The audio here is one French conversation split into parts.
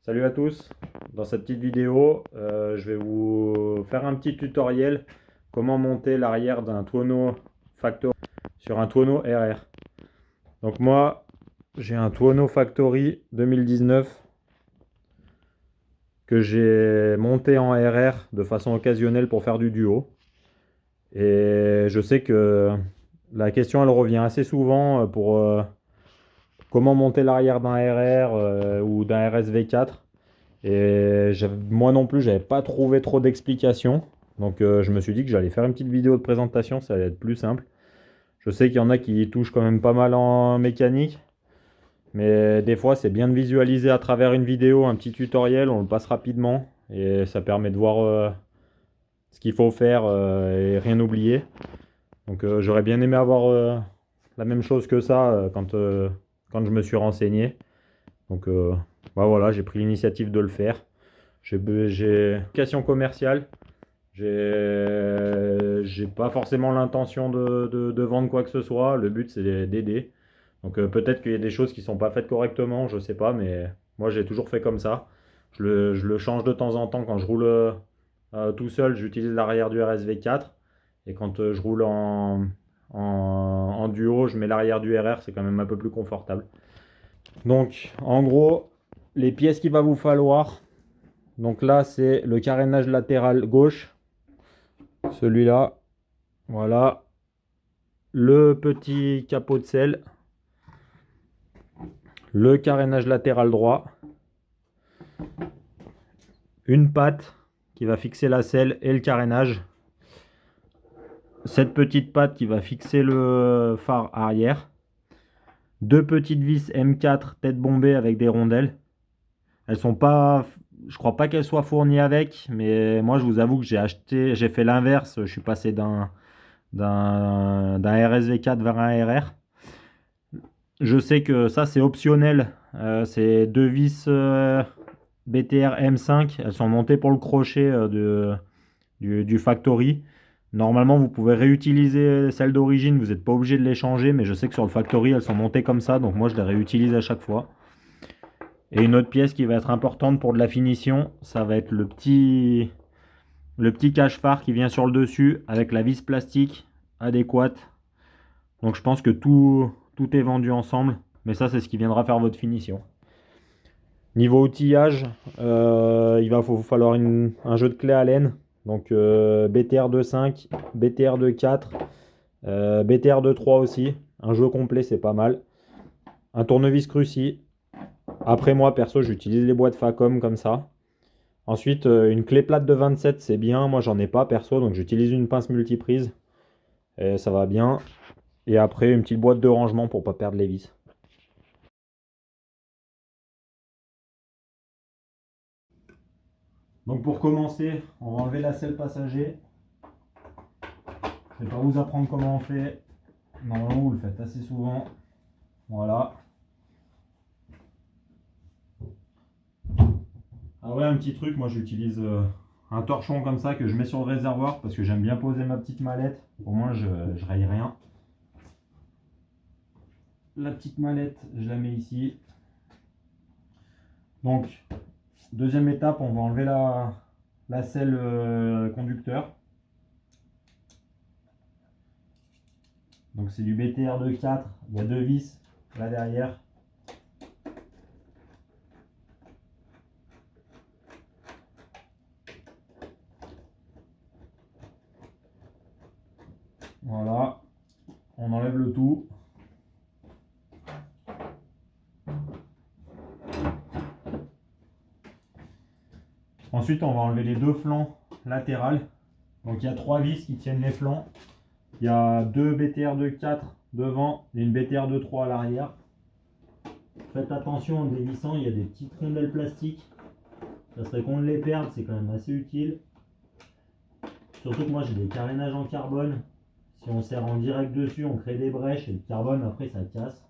Salut à tous, dans cette petite vidéo, je vais vous faire un petit tutoriel comment monter l'arrière d'un tonneau Factory sur un tonneau RR. Donc moi, j'ai un tonneau Factory 2019 que j'ai monté en RR de façon occasionnelle pour faire du duo. Et je sais que la question elle revient assez souvent pour comment monter l'arrière d'un RR ou d'un RSV4. Et moi non plus, j'avais pas trouvé trop d'explications. Donc je me suis dit que j'allais faire une petite vidéo de présentation, ça allait être plus simple. Je sais qu'il y en a qui touchent quand même pas mal en mécanique. Mais des fois, c'est bien de visualiser à travers une vidéo, un petit tutoriel, on le passe rapidement. Et ça permet de voir ce qu'il faut faire et rien oublier. Donc j'aurais bien aimé avoir la même chose que ça quand je me suis renseigné. Donc bah voilà, j'ai pris l'initiative de le faire. J'ai vocation commerciale. J'ai pas forcément l'intention de vendre quoi que ce soit. Le but, c'est d'aider. Donc peut-être qu'il y a des choses qui sont pas faites correctement, je sais pas, mais moi j'ai toujours fait comme ça. Je le change de temps en temps quand je roule tout seul, j'utilise l'arrière du RSV4. Et quand je roule en duo, je mets l'arrière du RR, c'est quand même un peu plus confortable. Donc en gros, les pièces qu'il va vous falloir. Donc là, c'est le carénage latéral gauche. Celui-là. Voilà. Le petit capot de selle. Le carénage latéral droit. Une patte qui va fixer la selle et le carénage. Cette petite patte qui va fixer le phare arrière. Deux petites vis M4 tête bombée avec des rondelles. Elles sont pas... Je crois pas qu'elles soient fournies avec, mais moi je vous avoue que j'ai fait l'inverse. Je suis passé d'un RSV4 vers un RR. Je sais que ça c'est optionnel. C'est deux vis BTR M5. Elles sont montées pour le crochet du Factory. Normalement vous pouvez réutiliser celles d'origine. Vous n'êtes pas obligé de les changer. Mais je sais que sur le Factory elles sont montées comme ça. Donc moi je les réutilise à chaque fois. Et une autre pièce qui va être importante pour de la finition. Ça va être le petit cache-phare qui vient sur le dessus. Avec la vis plastique adéquate. Donc je pense que tout est vendu ensemble. Mais ça, c'est ce qui viendra faire votre finition. Niveau outillage, il va vous falloir un jeu de clé Allen. Donc BTR 2.5, BTR 2.4, BTR 2.3 aussi. Un jeu complet, c'est pas mal. Un tournevis Cruci. Après moi, perso, j'utilise les boîtes Facom comme ça. Ensuite, une clé plate de 27, c'est bien. Moi, j'en ai pas perso, donc j'utilise une pince multiprise. Et ça va bien. Et après, une petite boîte de rangement pour pas perdre les vis. Donc pour commencer, on va enlever la selle passager. Je ne vais pas vous apprendre comment on fait. Normalement, vous le faites assez souvent. Voilà. Ah ouais, un petit truc, moi j'utilise un torchon comme ça que je mets sur le réservoir parce que j'aime bien poser ma petite mallette. Au moins, je raye rien. La petite mallette, je la mets ici. Donc, deuxième étape, on va enlever la selle conducteur. Donc c'est du BTR de 4, il y a deux vis là derrière. Voilà, on enlève le tout. Ensuite, on va enlever les deux flancs latérales. Donc il y a trois vis qui tiennent les flancs. Il y a deux BTR de 4 devant et une BTR de 3 à l'arrière. Faites attention en dévissant, il y a des petites rondelles plastiques. Ça serait qu'on les perde, c'est quand même assez utile. Surtout que moi j'ai des carénages en carbone. Si on serre en direct dessus, on crée des brèches et le carbone après ça casse.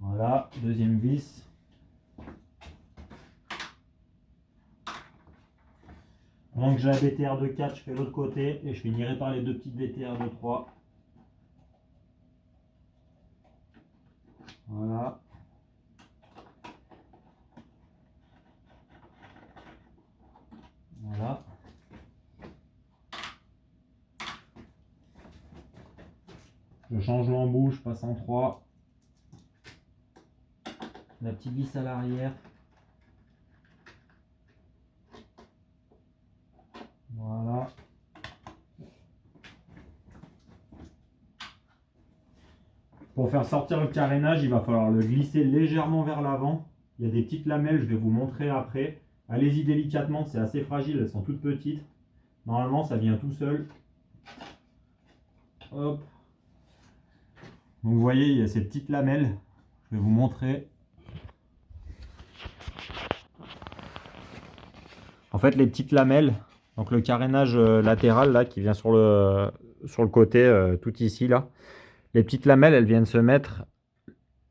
Voilà, deuxième vis. Donc j'ai la BTR de 4, je fais l'autre côté et je finirai par les deux petites BTR de 3. Voilà. Voilà. Je change l'embout, je passe en 3. La petite vis à l'arrière. Voilà. Pour faire sortir le carénage, il va falloir le glisser légèrement vers l'avant. Il y a des petites lamelles, je vais vous montrer après. Allez-y délicatement, c'est assez fragile, elles sont toutes petites. Normalement, ça vient tout seul. Hop. Donc vous voyez, il y a ces petites lamelles. Je vais vous montrer. En fait, les petites lamelles, donc le carénage latéral là qui vient sur le côté, tout ici là. Les petites lamelles, elles viennent se mettre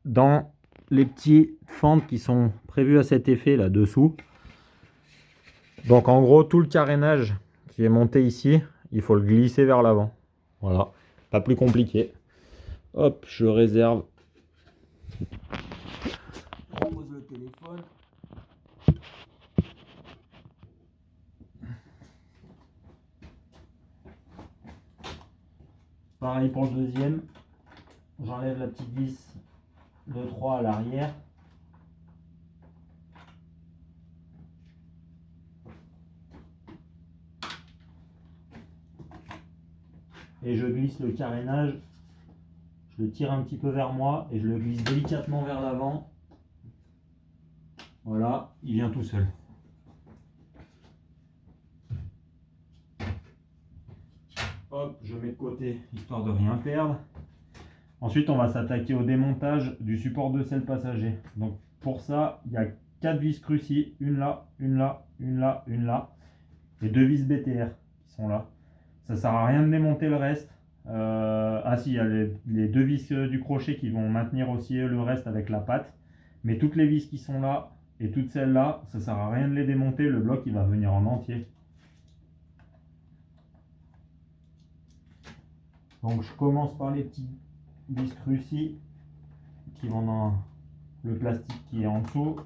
dans les petites fentes qui sont prévues à cet effet là dessous. Donc en gros, tout le carénage qui est monté ici, il faut le glisser vers l'avant. Voilà, pas plus compliqué. Hop, je réserve. On pose le téléphone. Pareil pour le deuxième. J'enlève la petite vis de 3 à l'arrière. Et je glisse le carénage. Je le tire un petit peu vers moi et je le glisse délicatement vers l'avant. Voilà, il vient tout seul. Hop, je mets de côté histoire de rien perdre. Ensuite, on va s'attaquer au démontage du support de selle passager. Donc pour ça, il y a 4 vis Cruci, une là, une là, une là, une là, et 2 vis BTR qui sont là. Ça sert à rien de démonter le reste. Ah si, il y a les 2 vis du crochet qui vont maintenir aussi le reste avec la patte. Mais toutes les vis qui sont là et toutes celles-là, ça sert à rien de les démonter. Le bloc, il va venir en entier. Donc je commence par les petits vis Cruci qui vont dans le plastique qui est en dessous.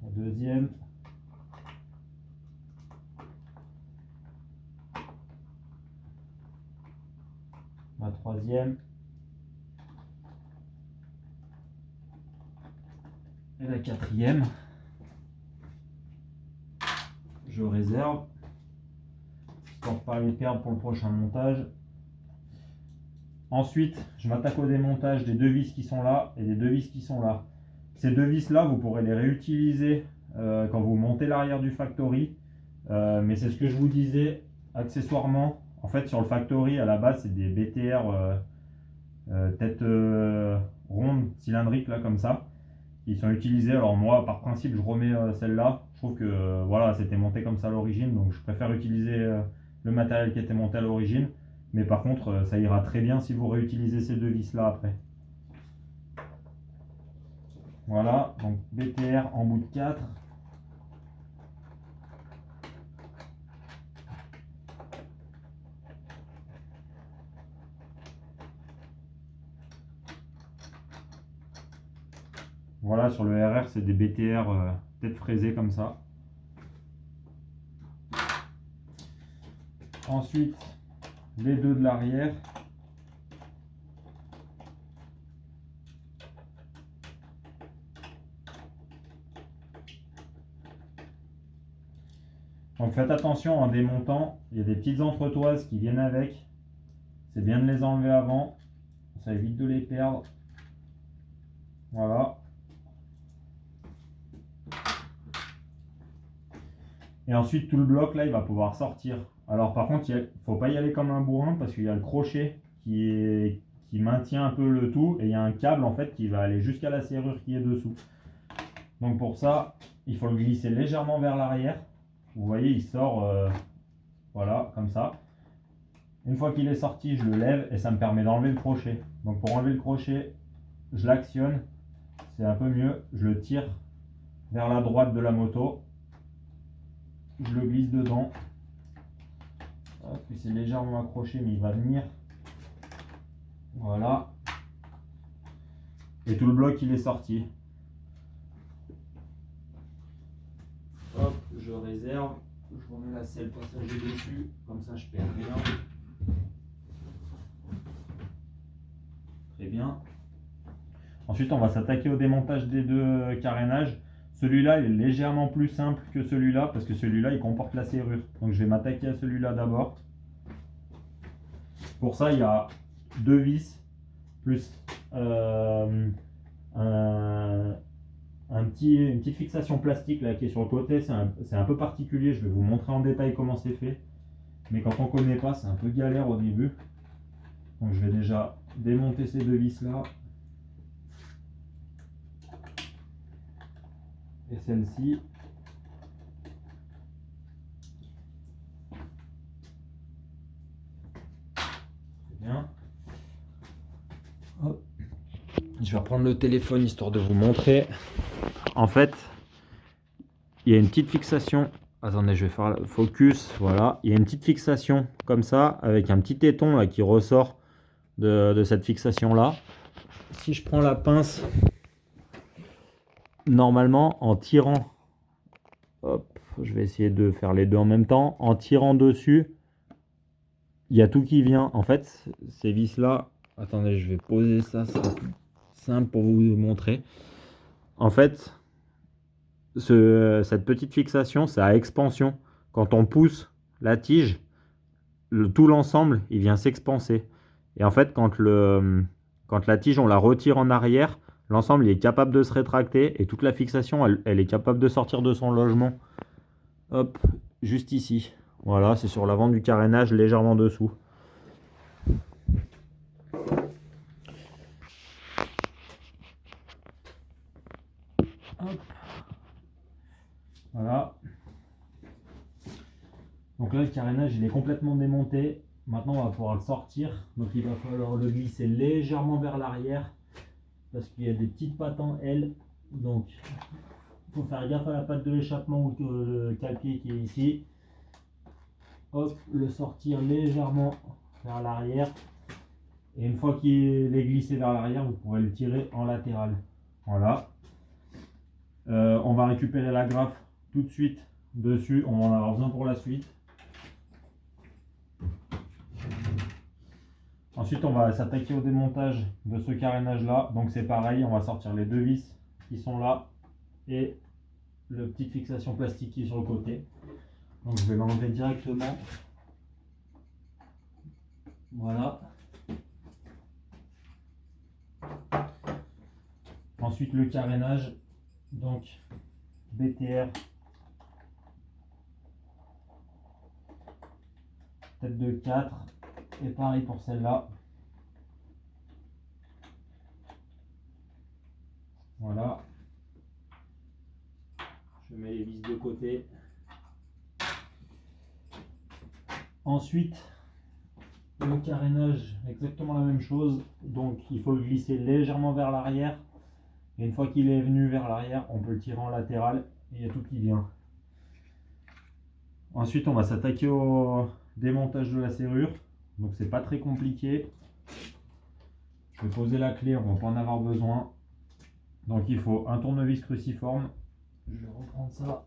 La deuxième. La troisième. Et la quatrième. Je réserve. Histoire de pas les perdre pour le prochain montage. Ensuite, je m'attaque au démontage des 2 vis qui sont là et des 2 vis qui sont là. Ces 2 vis là, vous pourrez les réutiliser quand vous montez l'arrière du factory. Mais c'est ce que je vous disais, accessoirement. En fait, sur le factory, à la base, c'est des BTR tête ronde, cylindrique, là, comme ça. Ils sont utilisés. Alors moi, par principe, je remets celle-là. Je trouve que voilà, c'était monté comme ça à l'origine. Donc je préfère utiliser le matériel qui était monté à l'origine. Mais par contre, ça ira très bien si vous réutilisez ces 2 vis là après. Voilà, donc BTR en bout de 4. Voilà, sur le RR, c'est des BTR tête fraisée comme ça. Ensuite, les 2 de l'arrière. Donc faites attention en démontant, il y a des petites entretoises qui viennent avec. C'est bien de les enlever avant, ça évite de les perdre. Voilà. Et ensuite tout le bloc là il va pouvoir sortir. Alors par contre il ne faut pas y aller comme un bourrin parce qu'il y a le crochet qui maintient un peu le tout et il y a un câble en fait qui va aller jusqu'à la serrure qui est dessous. Donc pour ça il faut le glisser légèrement vers l'arrière. Vous voyez il sort voilà comme ça. Une fois qu'il est sorti je le lève et ça me permet d'enlever le crochet. Donc pour enlever le crochet je l'actionne, c'est un peu mieux, je le tire vers la droite de la moto. Je le glisse dedans. Hop, puis c'est légèrement accroché, mais il va venir. Voilà. Et tout le bloc il est sorti. Hop, je réserve. Je remets la selle passager dessus. Comme ça je perds rien. Très bien. Ensuite on va s'attaquer au démontage des deux carénages. Celui-là il est légèrement plus simple que celui-là parce que celui-là il comporte la serrure. Donc je vais m'attaquer à celui-là d'abord. Pour ça il y a deux vis plus une petite fixation plastique là qui est sur le côté. C'est un peu particulier, je vais vous montrer en détail comment c'est fait. Mais quand on ne connaît pas, c'est un peu galère au début. Donc je vais déjà démonter ces deux vis là. Et celle-ci. Très bien. Hop. Je vais reprendre le téléphone histoire de vous montrer. En fait, il y a une petite fixation. Attendez, je vais faire le focus. Voilà, il y a une petite fixation comme ça avec un petit téton là qui ressort de cette fixation là. Si je prends la pince, normalement en tirant, hop, je vais essayer de faire les deux en même temps. En tirant dessus, il y a tout qui vient. En fait, ces vis là. Attendez, je vais poser ça. C'est simple pour vous montrer. En fait, cette petite fixation, c'est à expansion. Quand on pousse la tige, tout l'ensemble, il vient s'expanser. Et en fait, quand la tige, on la retire en arrière, l'ensemble il est capable de se rétracter et toute la fixation, elle est capable de sortir de son logement. Hop, juste ici. Voilà, c'est sur l'avant du carénage, légèrement dessous. Hop. Voilà. Donc là, le carénage, il est complètement démonté. Maintenant, on va pouvoir le sortir. Donc il va falloir le glisser légèrement vers l'arrière parce qu'il y a des petites pattes en L. Donc il faut faire gaffe à la patte de l'échappement ou le cale-pied qui est ici. Hop, le sortir légèrement vers l'arrière. Et une fois qu'il est glissé vers l'arrière, vous pourrez le tirer en latéral. Voilà. On va récupérer la graffe tout de suite dessus. On va en avoir besoin pour la suite. Ensuite, on va s'attaquer au démontage de ce carénage là. Donc c'est pareil, on va sortir les deux vis qui sont là et la petite fixation plastique qui est sur le côté. Donc je vais l'enlever directement. Voilà. Ensuite le carénage, donc BTR, tête de 4, et pareil pour celle-là. Voilà. Je mets les vis de côté. Ensuite, le carénage, exactement la même chose. Donc il faut le glisser légèrement vers l'arrière. Et une fois qu'il est venu vers l'arrière, on peut le tirer en latéral et il y a tout qui vient. Ensuite, on va s'attaquer au démontage de la serrure. Donc c'est pas très compliqué. Je vais poser la clé, on va pas en avoir besoin. Donc il faut un tournevis cruciforme. Je vais reprendre ça.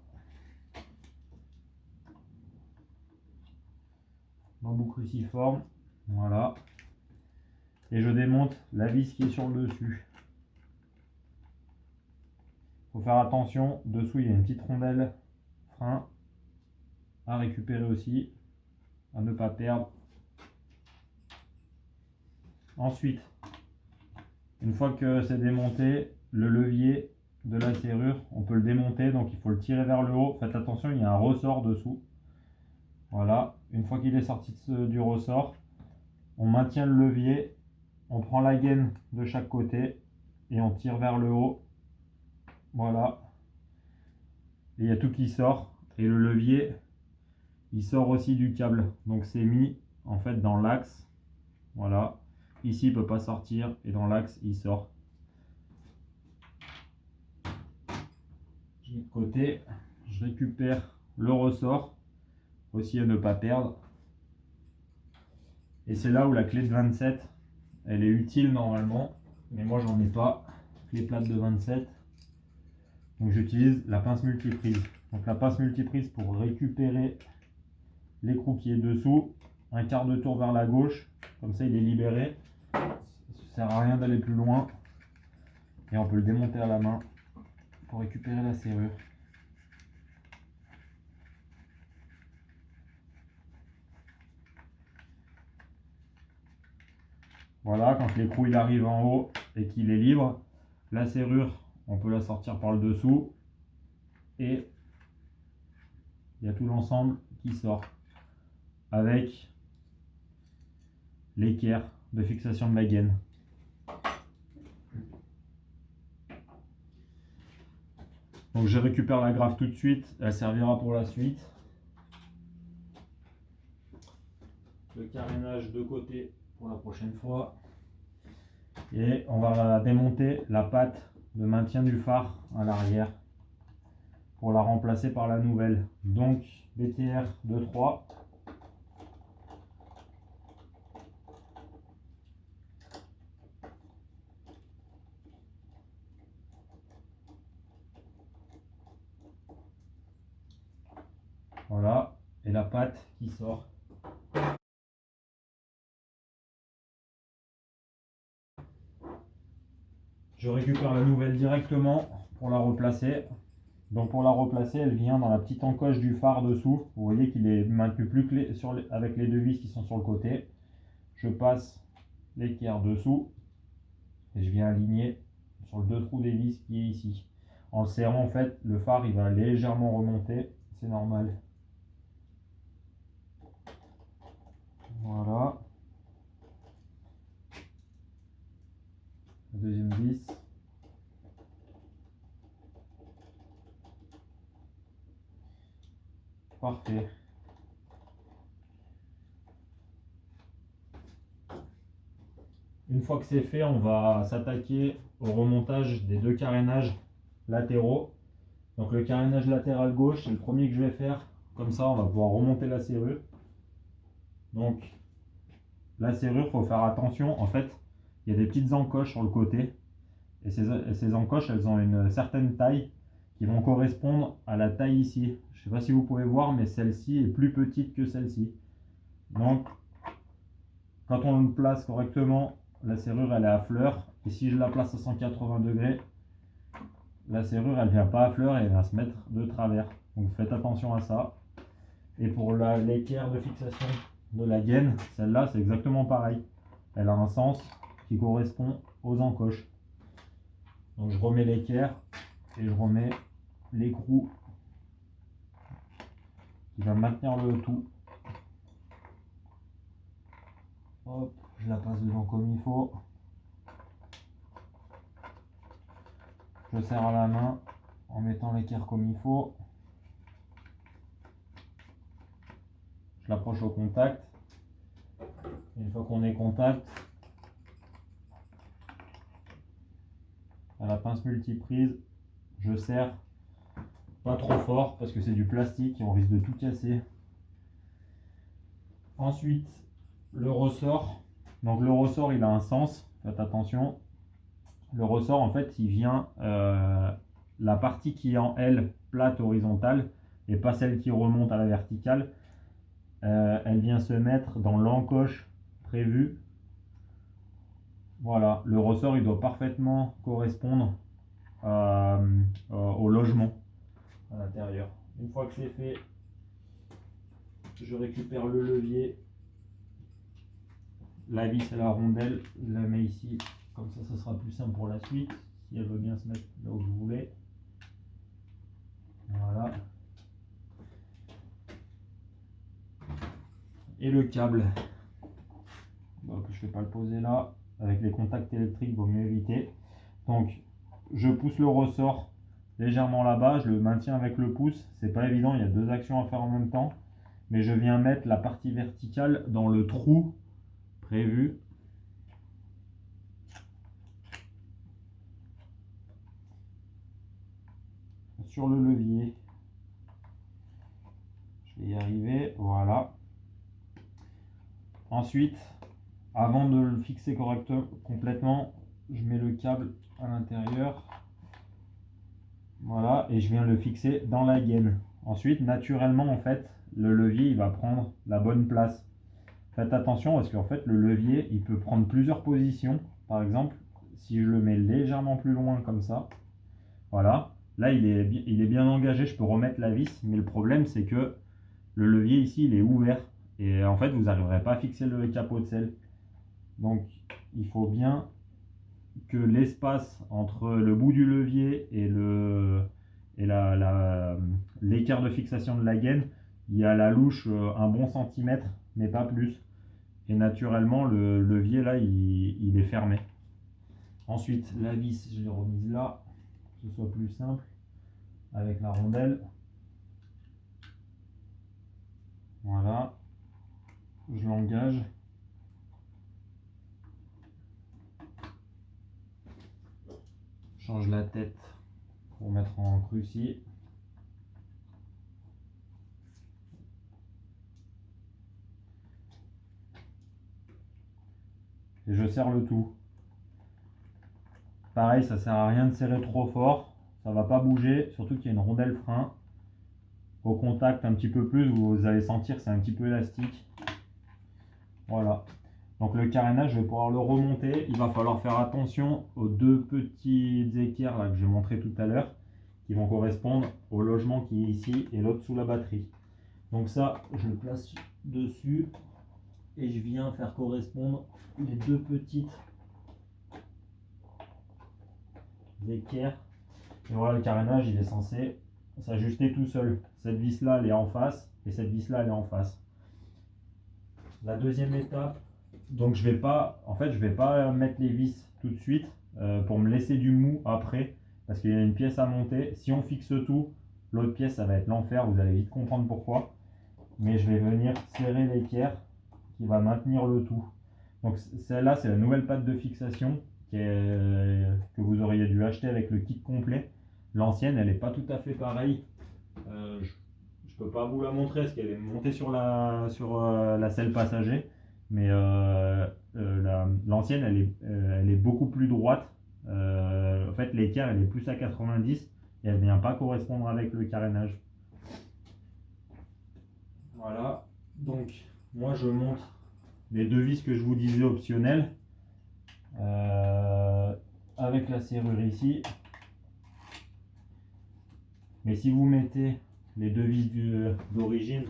Bambou cruciforme. Voilà. Et je démonte la vis qui est sur le dessus. Il faut faire attention, dessous il y a une petite rondelle frein à récupérer aussi, à ne pas perdre. Ensuite, une fois que c'est démonté, le levier de la serrure, on peut le démonter, donc il faut le tirer vers le haut. Faites attention, il y a un ressort dessous. Voilà, une fois qu'il est sorti du ressort, on maintient le levier, on prend la gaine de chaque côté et on tire vers le haut. Voilà. Et il y a tout qui sort. Et le levier, il sort aussi du câble. Donc c'est mis en fait dans l'axe. Voilà. Ici, il ne peut pas sortir. Et dans l'axe, il sort. De côté, je récupère le ressort. Aussi à ne pas perdre. Et c'est là où la clé de 27, elle est utile normalement. Mais moi, j'en ai pas. Clé plate de 27. Donc j'utilise la pince multiprise. Donc la pince multiprise pour récupérer l'écrou qui est dessous. Un quart de tour vers la gauche. Comme ça, il est libéré. Ça ne sert à rien d'aller plus loin. Et on peut le démonter à la main pour récupérer la serrure. Voilà, quand l'écrou il arrive en haut et qu'il est libre, la serrure, on peut la sortir par le dessous. Et il y a tout l'ensemble qui sort avec l'équerre de fixation de la gaine. Donc je récupère la graffe tout de suite, elle servira pour la suite. Le carénage de côté pour la prochaine fois. Et on va démonter la patte de maintien du phare à l'arrière pour la remplacer par la nouvelle. Donc BTR 2-3. Voilà, et la patte qui sort. Je récupère la nouvelle directement pour la replacer. Donc pour la replacer, elle vient dans la petite encoche du phare dessous. Vous voyez qu'il est maintenu plus que avec les deux vis qui sont sur le côté. Je passe l'équerre dessous et je viens aligner sur le deux trous des vis qui est ici. En le serrant, en fait, le phare il va légèrement remonter, c'est normal. Voilà. La deuxième vis. Parfait. Une fois que c'est fait, on va s'attaquer au remontage des deux carénages latéraux. Donc le carénage latéral gauche, c'est le premier que je vais faire. Comme ça, on va pouvoir remonter la serrure. Donc la serrure, il faut faire attention. En fait, il y a des petites encoches sur le côté. Et ces encoches, elles ont une certaine taille qui vont correspondre à la taille ici. Je ne sais pas si vous pouvez voir, mais celle-ci est plus petite que celle-ci. Donc, quand on le place correctement, la serrure, elle est à fleur. Et si je la place à 180 degrés, la serrure, elle ne vient pas à fleur et elle va se mettre de travers. Donc, faites attention à ça. Et pour l'équerre de fixation de la gaine, celle-là, c'est exactement pareil. Elle a un sens qui correspond aux encoches. Donc je remets l'équerre et je remets l'écrou qui va maintenir le tout. Hop, je la passe dedans comme il faut. Je serre à la main en mettant l'équerre comme il faut. Je l'approche au contact. Et une fois qu'on est contact, à la pince multiprise, je serre pas trop fort parce que c'est du plastique et on risque de tout casser. Ensuite, le ressort. Donc le ressort, il a un sens. Faites attention. Le ressort, en fait, il vient la partie qui est en L plate horizontale et pas celle qui remonte à la verticale. Elle vient se mettre dans l'encoche prévue. Voilà, le ressort, il doit parfaitement correspondre au logement à l'intérieur. Une fois que c'est fait, je récupère le levier, la vis et la rondelle, je la mets ici, comme ça sera plus simple pour la suite, si elle veut bien se mettre là où je voulais. Voilà. Et le câble, donc je ne vais pas le poser là, avec les contacts électriques, il vaut mieux éviter. Donc je pousse le ressort légèrement là-bas, je le maintiens avec le pouce, c'est pas évident, il y a deux actions à faire en même temps, mais je viens mettre la partie verticale dans le trou prévu. Sur le levier, je vais y arriver, voilà. Ensuite, Avant de le fixer correctement, complètement, je mets le câble à l'intérieur. Voilà, et je viens le fixer dans la gaine. Ensuite, naturellement, en fait, le levier il va prendre la bonne place. Faites attention parce qu'en fait, le levier il peut prendre plusieurs positions. Par exemple, si je le mets légèrement plus loin comme ça, voilà, là il est bien engagé, je peux remettre la vis, mais le problème c'est que le levier ici il est ouvert et en fait vous n'arriverez pas à fixer le capot de selle. Donc il faut bien que l'espace entre le bout du levier et l'équerre de fixation de la gaine, il y a la louche un bon centimètre, mais pas plus. Et naturellement, le levier là, il est fermé. Ensuite, la vis, je l'ai remise là, que ce soit plus simple, avec la rondelle. Voilà, je l'engage. Change la tête pour mettre en cruci. Et je serre le tout. Pareil, ça sert à rien de serrer trop fort, ça va pas bouger, surtout qu'il y a une rondelle frein. Au contact un petit peu plus, vous allez sentir que c'est un petit peu élastique. Voilà. Donc le carénage, je vais pouvoir le remonter. Il va falloir faire attention aux deux petites équerres là, que j'ai montré tout à l'heure, qui vont correspondre au logement qui est ici et l'autre sous la batterie. Donc ça, je le place dessus et je viens faire correspondre les deux petites équerres. Et voilà, le carénage, il est censé s'ajuster tout seul. Cette vis là, elle est en face et cette vis là, elle est en face. La deuxième étape, donc je vais pas mettre les vis tout de suite pour me laisser du mou après, parce qu'il y a une pièce à monter. Si on fixe tout, l'autre pièce ça va être l'enfer, vous allez vite comprendre pourquoi. Mais je vais venir serrer l'équerre qui va maintenir le tout. Donc celle-là c'est la nouvelle patte de fixation que vous auriez dû acheter avec le kit complet. L'ancienne elle n'est pas tout à fait pareille. Je peux pas vous la montrer parce qu'elle est montée sur la selle passager, mais l'ancienne elle est beaucoup plus droite. En fait l'équerre elle est plus à 90 et elle vient pas correspondre avec le carénage. Voilà, donc moi je montre les deux vis que je vous disais optionnelles avec la serrure ici. Mais si vous mettez les deux vis d'origine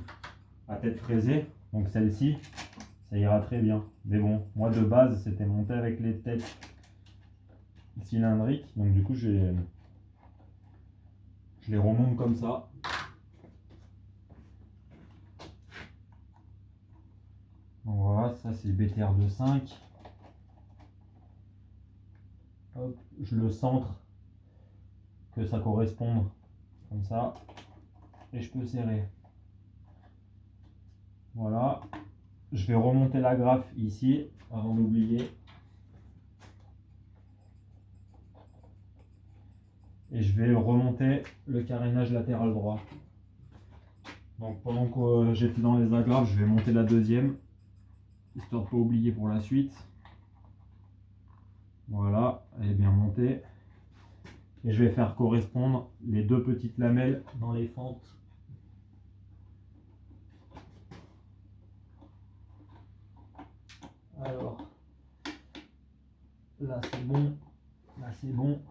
à tête fraisée, donc celle-ci, ça ira très bien. Mais bon, moi de base c'était monté avec les têtes cylindriques, donc du coup je les remonte comme ça. Donc voilà, ça c'est BTR de 5. Hop, je le centre, que ça corresponde comme ça, et je peux serrer. Voilà, je vais remonter la graffe ici avant d'oublier. Et je vais remonter le carénage latéral droit. Donc pendant que j'étais dans les agrafes, je vais monter la deuxième, histoire de ne pas oublier pour la suite. Voilà, elle est bien montée. Et je vais faire correspondre les deux petites lamelles dans les fentes. Alors, là c'est bon, là c'est bon.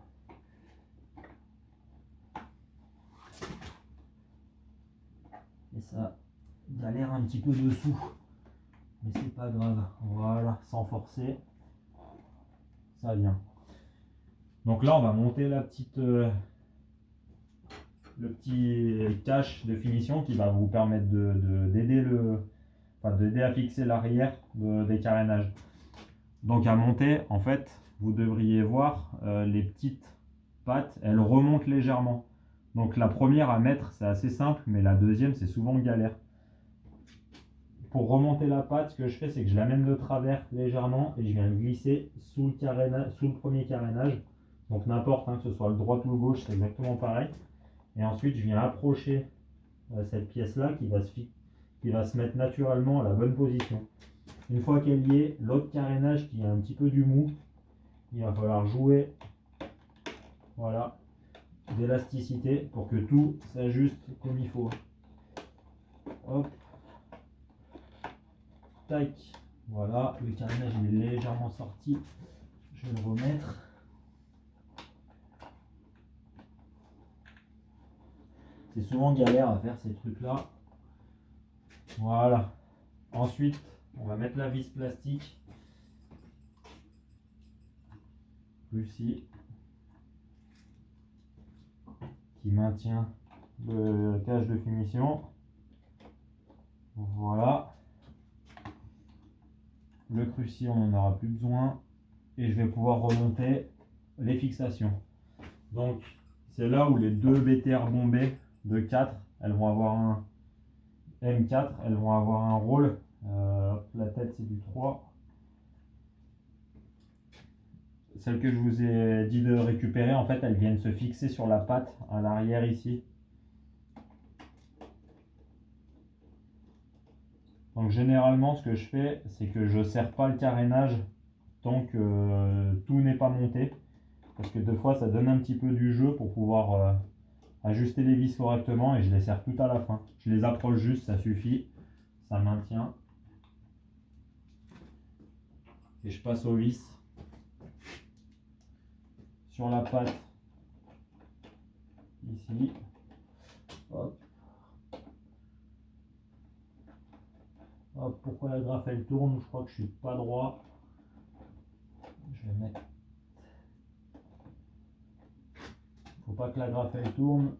Et ça galère un petit peu dessous, mais c'est pas grave. Voilà, sans forcer, ça vient. Donc là on va monter la petite le petit cache de finition qui va vous permettre d'aider d'aider à fixer l'arrière des carénages. Donc à monter, en fait, vous devriez voir les petites pattes, elles remontent légèrement. Donc la première à mettre, c'est assez simple, mais la deuxième, c'est souvent galère. Pour remonter la patte, ce que je fais, c'est que je l'amène de travers légèrement et je viens glisser sous le premier carénage. Donc n'importe, hein, que ce soit le droit ou le gauche, c'est exactement pareil. Et ensuite, je viens approcher cette pièce-là qui va se mettre naturellement à la bonne position. Une fois qu'elle y est, l'autre carénage qui a un petit peu du mou, il va falloir jouer, voilà, d'élasticité pour que tout s'ajuste comme il faut. Hop, tac, voilà, le carénage il est légèrement sorti, je vais le remettre. C'est souvent galère à faire ces trucs là. Voilà. Ensuite, on va mettre la vis plastique. Ici. Qui maintient le cage de finition. Voilà. Le cruci, on n'en aura plus besoin. Et je vais pouvoir remonter les fixations. Donc, c'est là où les deux BTR bombées de 4, elles vont avoir un M4, elles vont avoir un rôle. La tête, c'est du 3. Celles que je vous ai dit de récupérer, en fait, elles viennent se fixer sur la patte à l'arrière ici. Donc généralement, ce que je fais, c'est que je ne serre pas le carénage tant que tout n'est pas monté. Parce que des fois, ça donne un petit peu du jeu pour pouvoir ajuster les vis correctement et je les serre tout à la fin. Je les approche juste, ça suffit. Ça maintient. Et je passe aux vis. Sur la patte. Ici. Hop. Hop, pourquoi la graffe elle tourne? Je crois que je suis pas droit. Je vais mettre. Faut pas que la graffe elle tourne.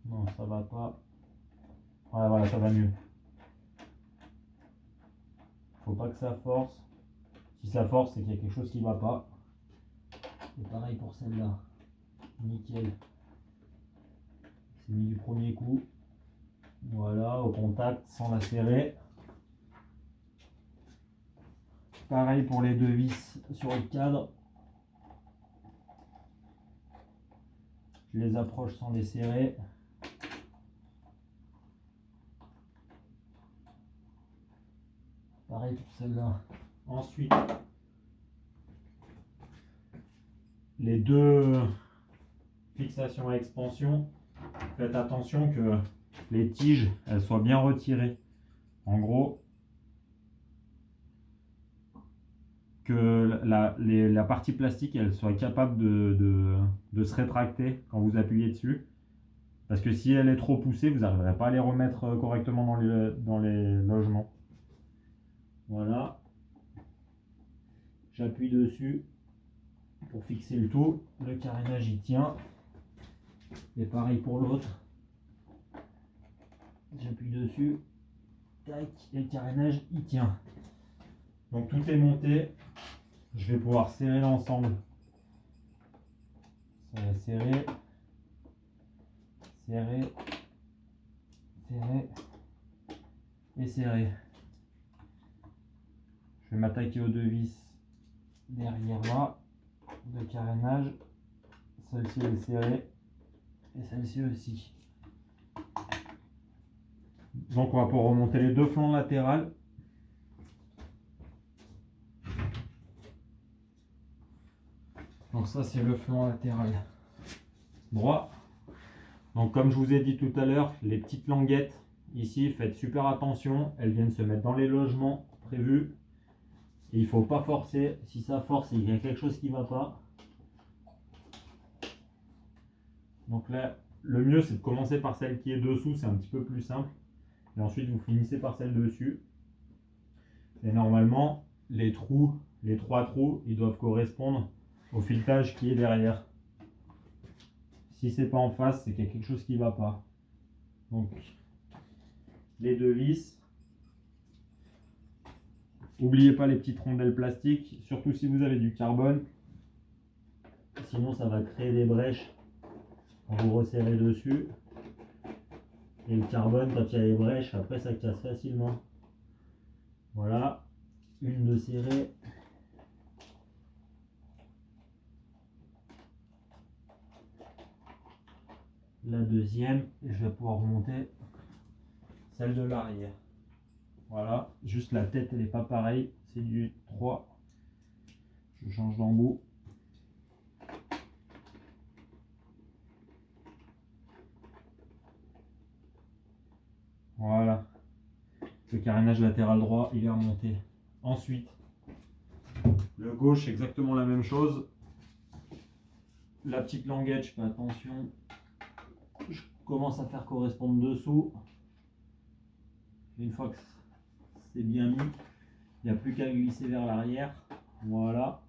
Non, ça va pas. Ouais, voilà, ça va mieux. Faut pas que ça force. Si ça force, c'est qu'il y a quelque chose qui va pas. Et pareil pour celle-là. Nickel. C'est mis du premier coup. Voilà, au contact, sans la serrer. Pareil pour les deux vis sur le cadre. Je les approche sans les serrer. Pareil pour celle-là. Ensuite, les deux fixations à expansion, faites attention que les tiges elles soient bien retirées. En gros, que la partie plastique elle soit capable de se rétracter quand vous appuyez dessus. Parce que si elle est trop poussée, vous n'arriverez pas à les remettre correctement dans les logements. Voilà. J'appuie dessus pour fixer le tout. Le carénage il tient. Et pareil pour l'autre. J'appuie dessus. Tac. Et le carénage il tient. Donc tout est monté. Je vais pouvoir serrer l'ensemble. Ça va serrer. Serrer. Serrer. Et serrer. Je vais m'attaquer aux deux vis derrière là. De carénage. Celle-ci elle est serrée. Et celle-ci aussi. Donc on va pouvoir remonter les deux flancs latérales. Donc ça c'est le flanc latéral droit. Donc comme je vous ai dit tout à l'heure, les petites languettes ici, faites super attention, elles viennent se mettre dans les logements prévus. Et il ne faut pas forcer, si ça force, il y a quelque chose qui ne va pas. Donc là, le mieux c'est de commencer par celle qui est dessous, c'est un petit peu plus simple. Et ensuite vous finissez par celle dessus. Et normalement, les trous, les trois trous, ils doivent correspondre au filetage qui est derrière. Si c'est pas en face, c'est qu'il y a quelque chose qui ne va pas. Donc, les deux vis. N'oubliez pas les petites rondelles plastiques, surtout si vous avez du carbone. Sinon, ça va créer des brèches quand vous resserrez dessus. Et le carbone, quand il y a les brèches, après ça casse facilement. Voilà, une de serrée. La deuxième, et je vais pouvoir remonter celle de l'arrière. Voilà, juste la tête elle n'est pas pareille, c'est du 3. Je change d'embout. Voilà, le carénage latéral droit il est remonté. Ensuite, le gauche exactement la même chose. La petite languette, je fais attention. Je commence à faire correspondre dessous. Une fois que c'est bien mis, il n'y a plus qu'à glisser vers l'arrière. Voilà.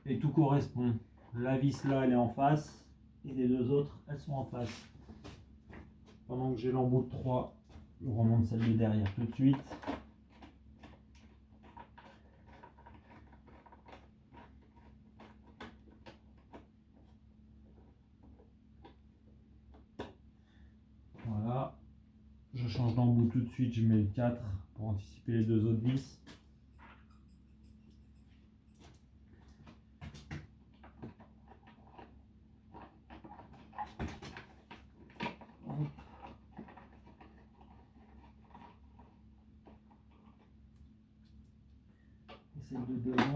Et tout correspond. La vis là, elle est en face. Et les deux autres, elles sont en face. Pendant que j'ai l'embout de 3, je remonte celle de derrière tout de suite. Voilà. Je change d'embout tout de suite, je mets le 4 pour anticiper les deux autres vis. Et celle de devant.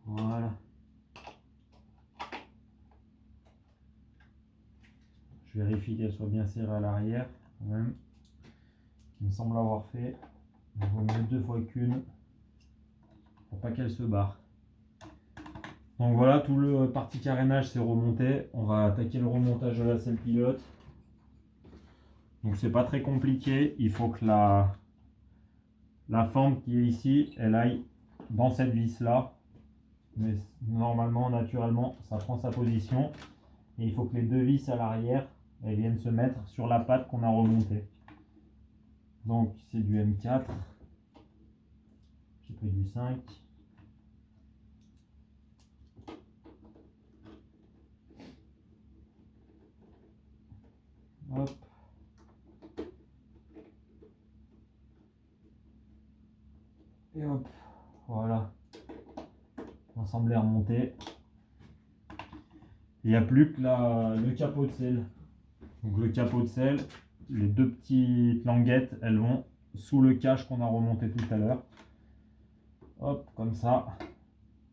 Voilà. Je vérifie qu'elle soit bien serrée à l'arrière quand même. Il me semble avoir fait. Il vaut mieux 2 fois qu'une pour pas qu'elle se barre. Donc voilà, tout le parti carénage c'est remonté. On va attaquer le remontage de la selle pilote. Donc c'est pas très compliqué. Il faut que la fente qui est ici, elle aille dans cette vis là. Mais normalement, naturellement, ça prend sa position. Et il faut que les deux vis à l'arrière, elles viennent se mettre sur la patte qu'on a remontée. Donc c'est du M4. J'ai pris du 5. Hop. Et hop. Voilà. L'ensemble est remonté. Il n'y a plus que le capot de selle. Donc le capot de selle, les deux petites languettes, elles vont sous le cache qu'on a remonté tout à l'heure. Hop, comme ça.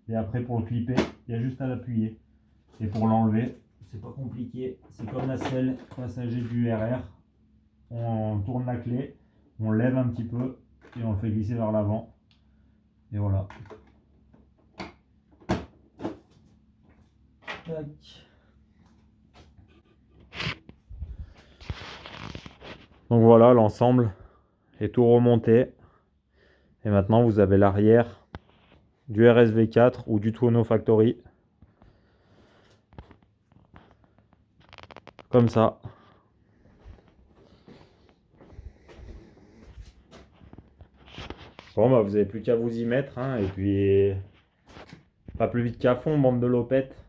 Et après pour le clipper, il y a juste à l'appuyer. Et pour l'enlever, c'est pas compliqué. C'est comme la selle passager du RR. On tourne la clé, on lève un petit peu et on le fait glisser vers l'avant. Et voilà. Tac. Donc voilà, l'ensemble est tout remonté. Et maintenant vous avez l'arrière du RSV4 ou du Tuono Factory. Comme ça. Bon bah vous n'avez plus qu'à vous y mettre, hein, et puis pas plus vite qu'à fond, bande de lopettes.